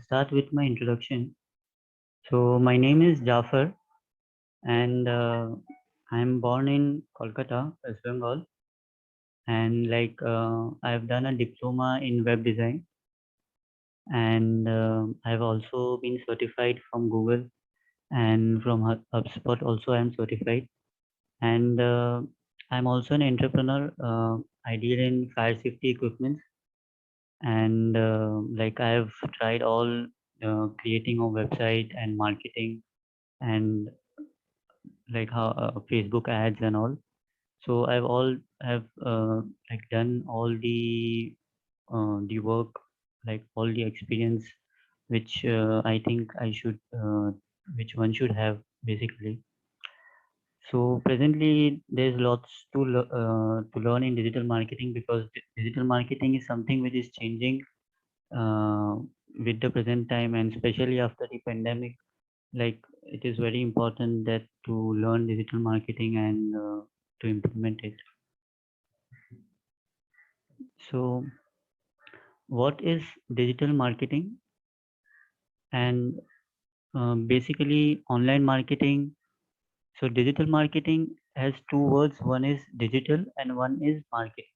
start with my introduction. So my name is Jafar, and I'm born in Kolkata, West Bengal, and I've done a diploma in web design, and I've also been certified from Google and from HubSpot. Also, I'm certified, and I'm also an entrepreneur. I deal in fire safety equipment, and I've tried all creating a website and marketing and like how Facebook ads and all. So have done all the work, like all the experience which I think which one should have basically. So presently there's lots to learn in digital marketing, because digital marketing is something which is changing uh, with the present time, and especially after the pandemic. Like, it is very important that to learn digital marketing and to implement it. So what is digital marketing? And basically online marketing. So digital marketing has two words: one is digital and one is marketing.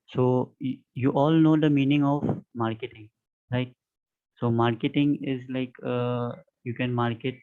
So you all know the meaning of marketing, right? So marketing is you can market.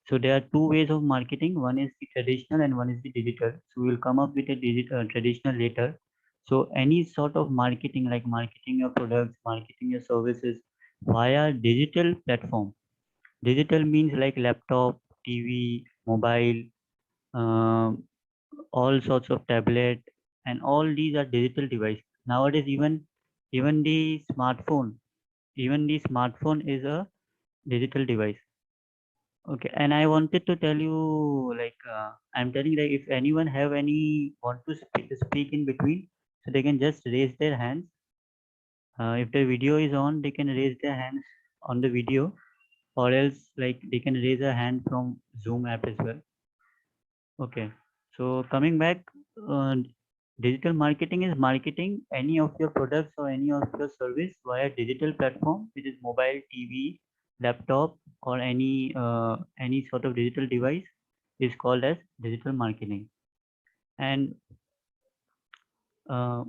So there are two ways of marketing. One is the traditional and one is the digital. So we'll come up with a digital traditional later. So any sort of marketing, like marketing your products, marketing your services via digital platform. Digital means like laptop, TV, mobile, um, all sorts of tablet, and all these are digital devices. Nowadays, even the smartphone is a digital device. Okay, and I wanted to tell you, I'm telling, like, if anyone have any want to speak in between, so they can just raise their hands. If the video is on, they can raise their hands on the video, or else like they can raise a hand from Zoom app as well. Okay, so coming back, uh, digital marketing is marketing any of your products or any of your service via digital platform, which is mobile, TV, laptop, or any sort of digital device is called as digital marketing. And uh,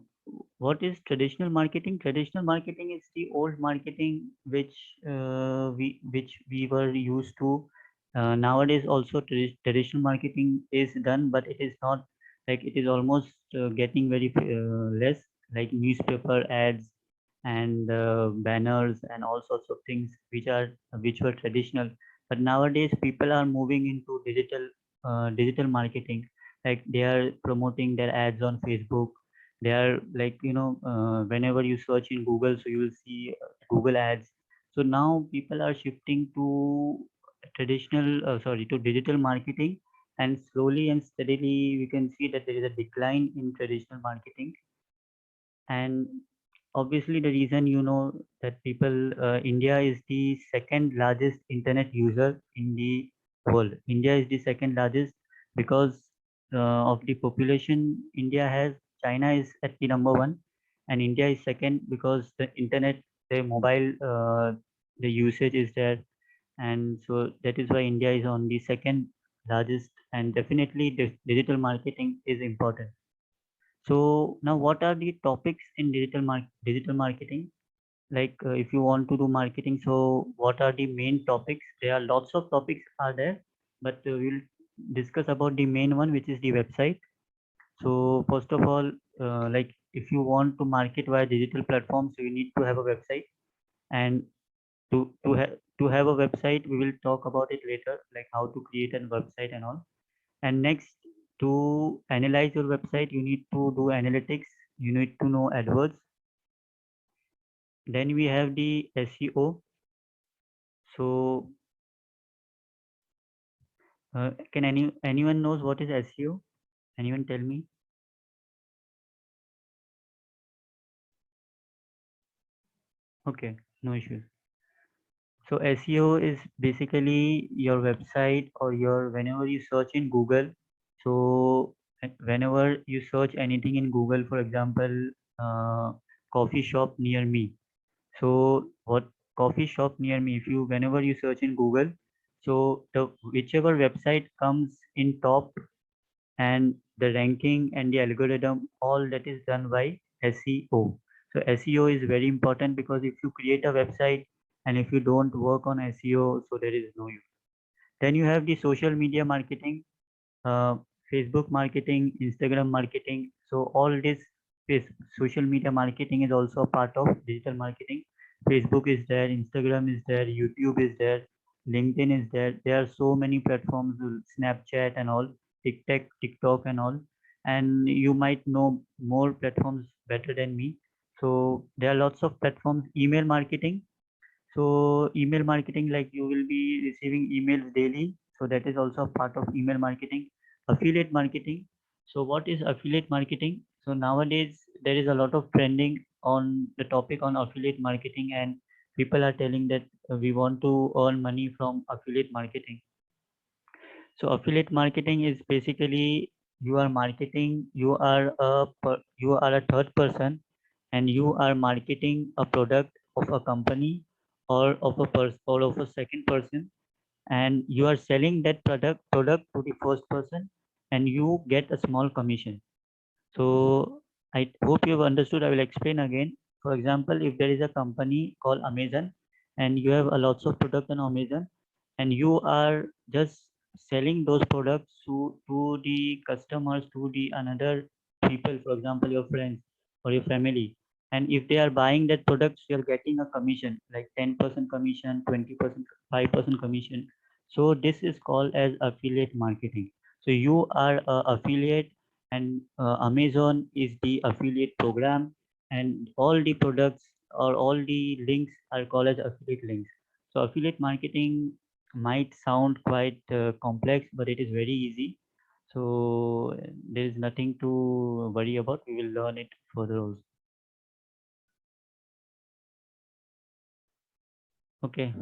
what is traditional marketing? Traditional marketing is the old marketing which we were used to. Nowadays, also traditional marketing is done, but it is not, like, it is almost getting very less, like newspaper ads and banners and all sorts of things which were traditional. But nowadays, people are moving into digital marketing. Like, they are promoting their ads on Facebook. They are, whenever you search in Google, so you will see Google ads. So now people are shifting to to digital marketing, and slowly and steadily we can see that there is a decline in traditional marketing. And obviously the reason, that people, India is the second largest internet user in the world. India is the second largest because of the population India has. China is at the number one, and India is second because the internet, the mobile, the usage is there. And so that is why India is on the second largest, and definitely the digital marketing is important. So now, what are the topics in digital marketing? If you want to do marketing, so what are the main topics? There are lots of topics are there, but we'll discuss about the main one, which is the website. So first of all, if you want to market via digital platforms, so you need to have a website. And to have a website, we will talk about it later, like how to create a website and all. And next, to analyze your website, you need to do analytics. You need to know AdWords. Then we have the SEO. So, can anyone knows what is SEO? Anyone tell me? Okay, no issues. So SEO is basically your website or your whenever you search in Google. So whenever you search anything in Google, for example, coffee shop near me. So coffee shop near me. If you whenever you search in Google, so the whichever website comes in top, and the ranking and the algorithm, all that is done by SEO. So SEO is very important, because if you create a website and if you don't work on SEO, so there is no use. Then you have the social media marketing, uh, Facebook marketing, Instagram marketing. So all this social media marketing is also a part of digital marketing. Facebook is there, Instagram is there, YouTube is there, LinkedIn is there. There are so many platforms, Snapchat and all, TikTok and all. And you might know more platforms better than me. So there are lots of platforms. Email marketing, so email marketing, like you will be receiving emails daily. So that is also a part of email marketing. Affiliate marketing. So what is affiliate marketing? So nowadays there is a lot of trending on the topic on affiliate marketing, and people are telling that we want to earn money from affiliate marketing. So affiliate marketing is basically you are marketing, you are a third person, and you are marketing a product of a company or of a person or of a second person, and you are selling that product to the first person, and you get a small commission. So I hope you have understood. I will explain again. For example, if there is a company called Amazon and you have a lots of product on Amazon, and you are just selling those products to the customers, to the another people, for example, your friends or your family. And if they are buying that products, you're getting a commission, like 10% commission, 20%, 5% commission. So this is called as affiliate marketing. So you are a affiliate, and Amazon is the affiliate program, and all the products or all the links are called as affiliate links. So affiliate marketing might sound quite complex, but it is very easy. So there is nothing to worry about. We will learn it further also. Okay.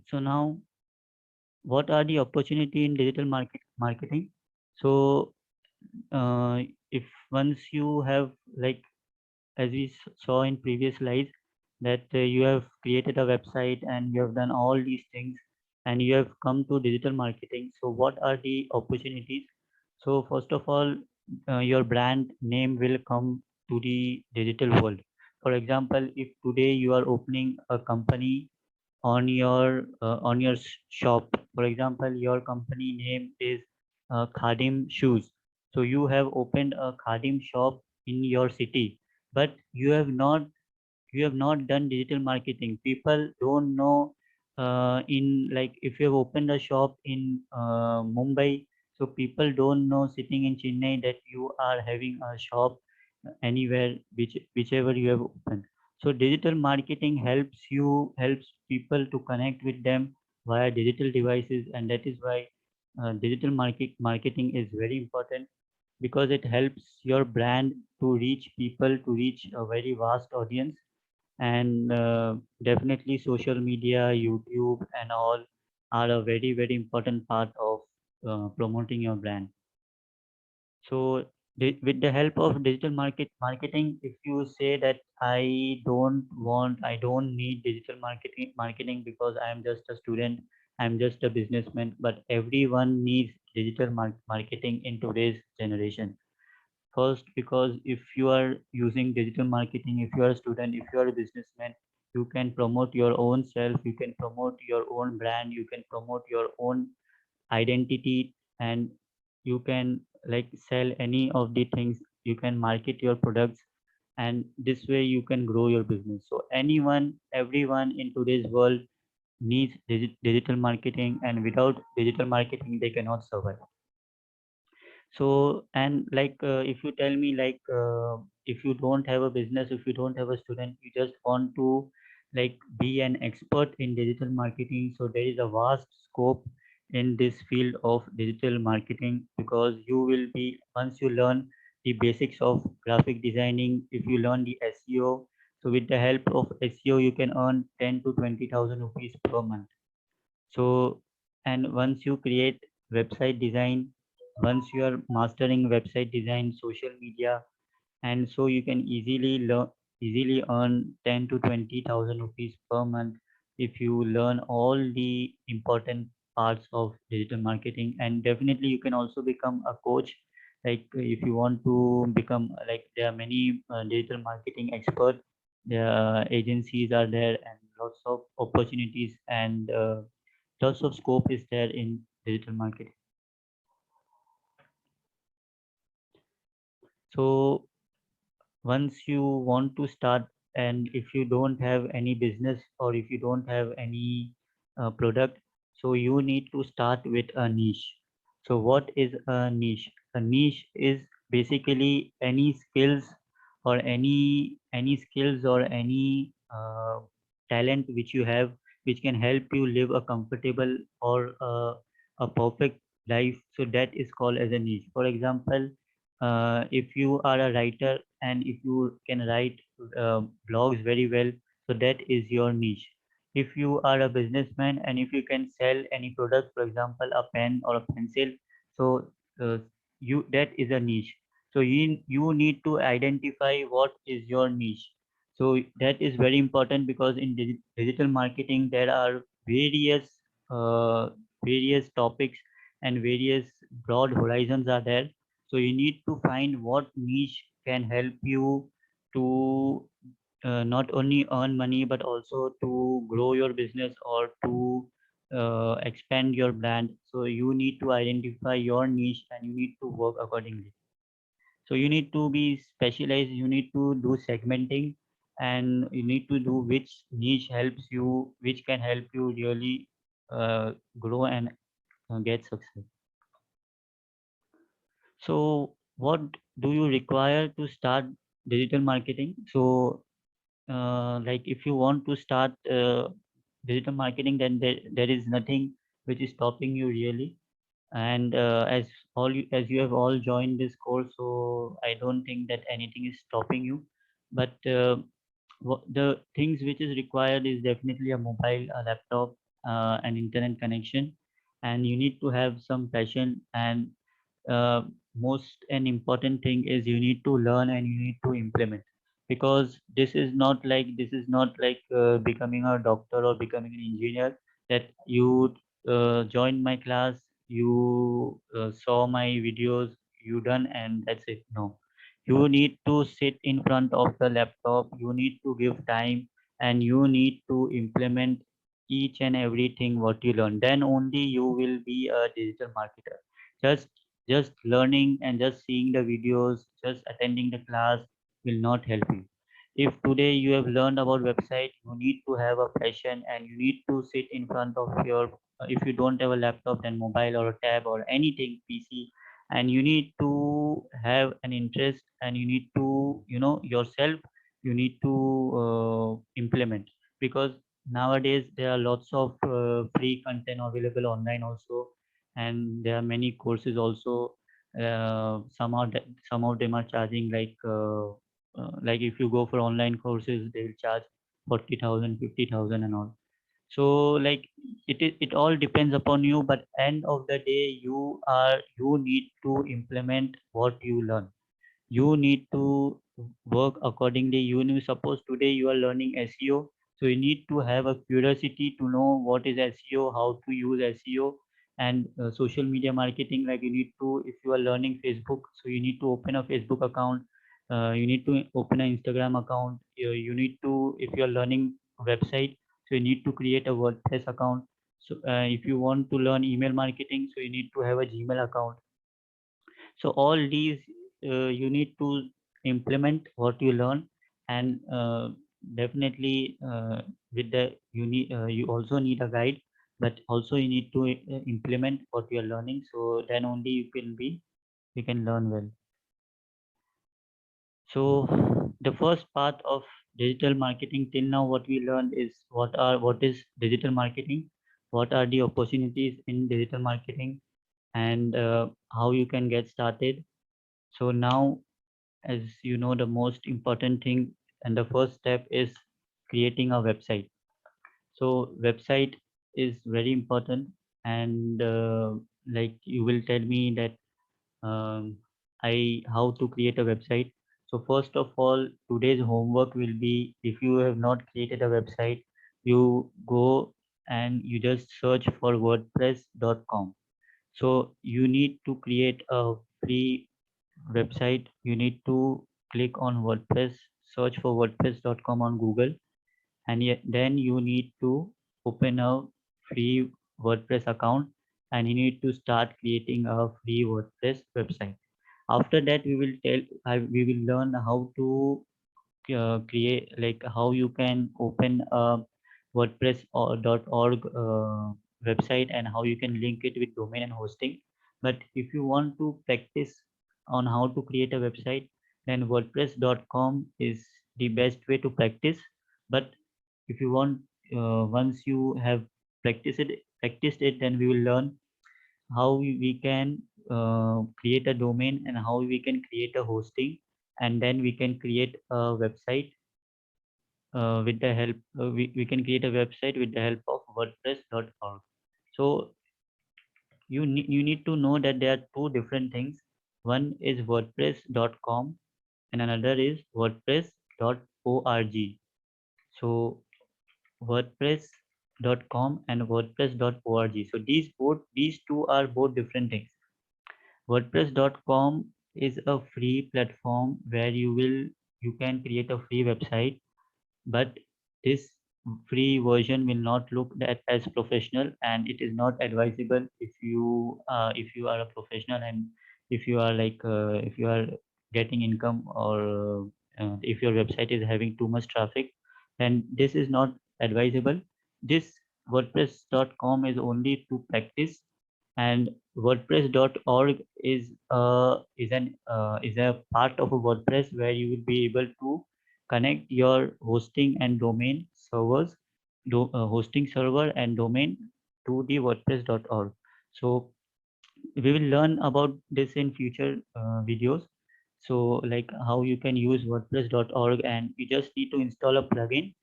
So now, what are the opportunity in digital marketing? So if once you have, like, as we saw in previous slides, that you have created a website and you have done all these things, and you have come to digital marketing. So what are the opportunities? So first of all, your brand name will come to the digital world. For example, if today you are opening a company on your shop, for example, your company name is Khadim Shoes. So you have opened a Khadim shop in your city, but you have not done digital marketing. People don't know, in, like, if you have opened a shop in Mumbai, so people don't know sitting in Chennai that you are having a shop anywhere, whichever you have opened. So digital marketing helps people to connect with them via digital devices, and that is why digital marketing is very important, because it helps your brand to reach people, to reach a very vast audience. And definitely social media, YouTube and all are a very very important part of promoting your brand. So with the help of digital marketing, if you say that I don't need digital marketing because I am just a student, I'm just a businessman, but everyone needs digital marketing in today's generation. First, because if you are using digital marketing, if you are a student, if you are a businessman, you can promote your own self, you can promote your own brand, you can promote your own identity, and you can, like, sell any of the things, you can market your products, and this way you can grow your business. So everyone in today's world needs digital marketing, and without digital marketing they cannot survive. So, and like, if you tell me, like, if you don't have a business, if you don't have a student, you just want to, like, be an expert in digital marketing, so there is a vast scope in this field of digital marketing, because you will be, once you learn the basics of graphic designing, if you learn the SEO, so with the help of SEO you can earn 10 to 20,000 rupees per month. So, and once you create website design, once you are mastering website design, social media, and so you can easily earn 10 to 20,000 rupees per month if you learn all the important parts of digital marketing. And definitely you can also become a coach. Like if you want to become, like there are many digital marketing experts, the agencies are there, and lots of opportunities, and lots of scope is there in digital marketing. So once you want to start, and if you don't have any business, or if you don't have any product, so you need to start with a niche. So what is a niche? A niche is basically any skills, or any skills, or any talent which you have, which can help you live a comfortable, or a perfect life. So that is called as a niche. For example, if you are a writer, and if you can write blogs very well, so that is your niche. If you are a businessman, and if you can sell any product, for example a pen or a pencil, so uh, you, that is a niche. So you need to identify what is your niche. So that is very important, because in digital marketing there are uh, various topics, and various broad horizons are there. So you need to find what niche can help you to not only earn money, but also to grow your business, or to expand your brand. So you need to identify your niche, and you need to work accordingly. So you need to be specialized, you need to do segmenting, and you need to do which niche helps you, which can help you really grow and get success. So what do you require to start digital marketing? So like if you want to start digital marketing, then there is nothing which is stopping you really. And as you have all joined this course, so I don't think that anything is stopping you. But the things which is required is definitely a mobile, a laptop, an internet connection, and you need to have some passion. And uh, most and important thing is you need to learn, and you need to implement, because this is not like becoming a doctor or becoming an engineer, that you joined my class, you saw my videos, you done, and that's it. No, you need to sit in front of the laptop, you need to give time, and you need to implement each and everything what you learn. Then only you will be a digital marketer. Just just learning and just seeing the videos, just attending the class will not help you. If today you have learned about website, you need to have a passion, and you need to sit in front of your, if you don't have a laptop, then mobile or a tab or anything, PC, and you need to have an interest, and you need to, yourself, you need to implement. Because nowadays there are lots of free content available online also, and there are many courses also. Some of them are charging, like if you go for online courses, they will charge 40,000, 50,000, and all. So like it all depends upon you, but end of the day you need to implement what you learn. You need to work accordingly. You know, suppose today you are learning SEO, so you need to have a curiosity to know what is SEO, how to use SEO, and social media marketing. Like you need to, if you are learning Facebook, so you need to open a Facebook account. You need to open an Instagram account. You need to, if you are learning website, so you need to create a WordPress account. So if you want to learn email marketing, so you need to have a Gmail account. So all these you need to implement what you learn. And definitely with the you need, you also need a guide, but also you need to implement what you are learning, so then only you can learn well. So the first part of digital marketing till now, what we learned is what is digital marketing, what are the opportunities in digital marketing, and how you can get started. So now, as you know, the most important thing and the first step is creating a website. So website is very important. And like you will tell me that I how to create a website. So first of all, today's homework will be, if you have not created a website, you go and you just search for wordpress.com. So you need to create a free website. You need to click on WordPress, search for wordpress.com on Google, and yet then you need to open a free WordPress account, and you need to start creating a free WordPress website. After that, we will learn how to create, like how you can open a WordPress or .org website, and how you can link it with domain and hosting. But if you want to practice on how to create a website, then WordPress.com is the best way to practice. But if you want, once you have practiced it, then we will learn how we can create a domain, and how we can create a hosting, and then we can create a website with the help we can create a website with the help of wordpress.org. So you need to know that there are two different things. One is wordpress.com and another is wordpress.org. So wordpress.com and wordpress.org, so these two are both different things. WordPress.com is a free platform where you can create a free website, but this free version will not look that as professional, and it is not advisable if you are a professional, and if you are getting income, or if your website is having too much traffic, then this is not advisable. This wordpress.com is only to practice, and wordpress.org is a part of a WordPress where you will be able to connect your hosting and domain servers, hosting server and domain to the wordpress.org. So we will learn about this in future videos. So like how you can use wordpress.org, and you just need to install a plugin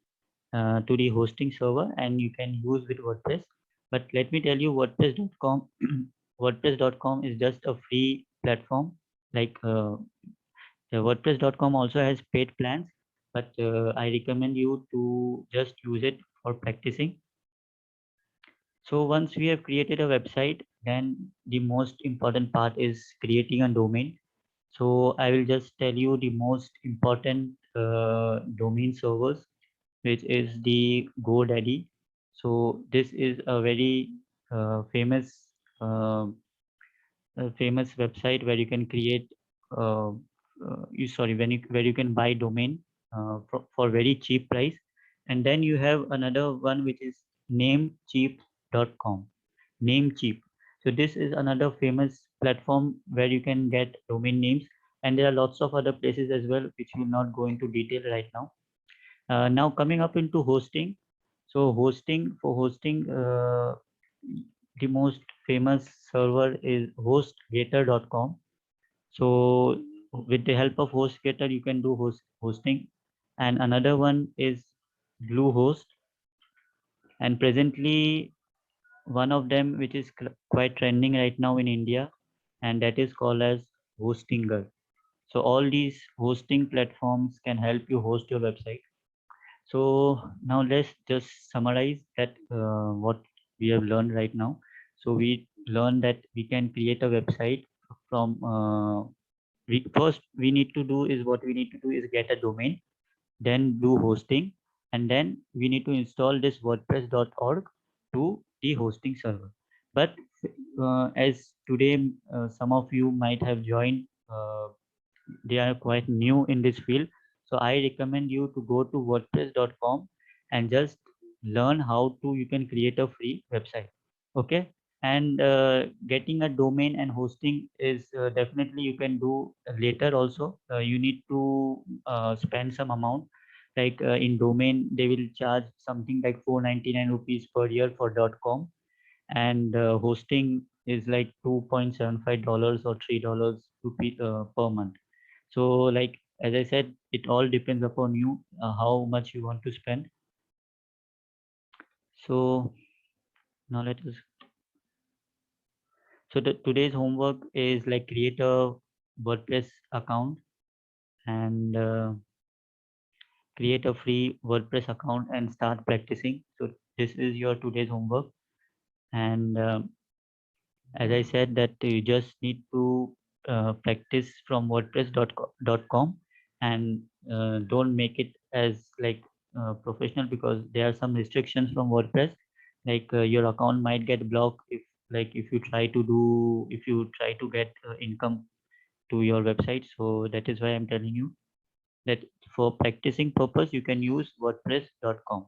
to the hosting server, and you can use with WordPress. But let me tell you, wordpress.com wordpress.com is just a free platform. Like the WordPress.com also has paid plans, but I recommend you to just use it for practicing. So once we have created a website, then the most important part is creating a domain. So I will just tell you the most important domain servers, which is the GoDaddy. So this is a very famous uh, famous website where you can create where you can buy domain for very cheap price. And then you have another one, which is namecheap.com. Namecheap. So this is another famous platform where you can get domain names, and there are lots of other places as well, which we will not go into detail right now. Now coming up into hosting. So hosting, the most famous server is hostgator.com. So with the help of HostGator, you can do hosting. And another one is Bluehost. And presently, one of them which is quite trending right now in India, and that is called as Hostinger. So all these hosting platforms can help you host your website. So now let's just summarize that what we have learned right now. So we learned that we can create a website from we need to do is what we need to do is get a domain, then do hosting, and then we need to install this wordpress.org to the hosting server. But as today some of you might have joined, they are quite new in this field. So I recommend you to go to wordpress.com and just learn how to you can create a free website. Okay. And getting a domain and hosting is definitely you can do later also. You need to spend some amount, like in domain they will charge something like 499 rupees per year for .com, and hosting is like $2.75 or $3 per month. So like as I said, it all depends upon you, how much you want to spend. So now let us. So today's homework is like create a WordPress account, and create a free WordPress account and start practicing. So this is your today's homework. And as I said, that you just need to practice from WordPress.com, and don't make it as like professional, because there are some restrictions from WordPress. Like your account might get blocked if, like, if you try to get income to your website. So that is why I'm telling you that for practicing purpose you can use WordPress.com.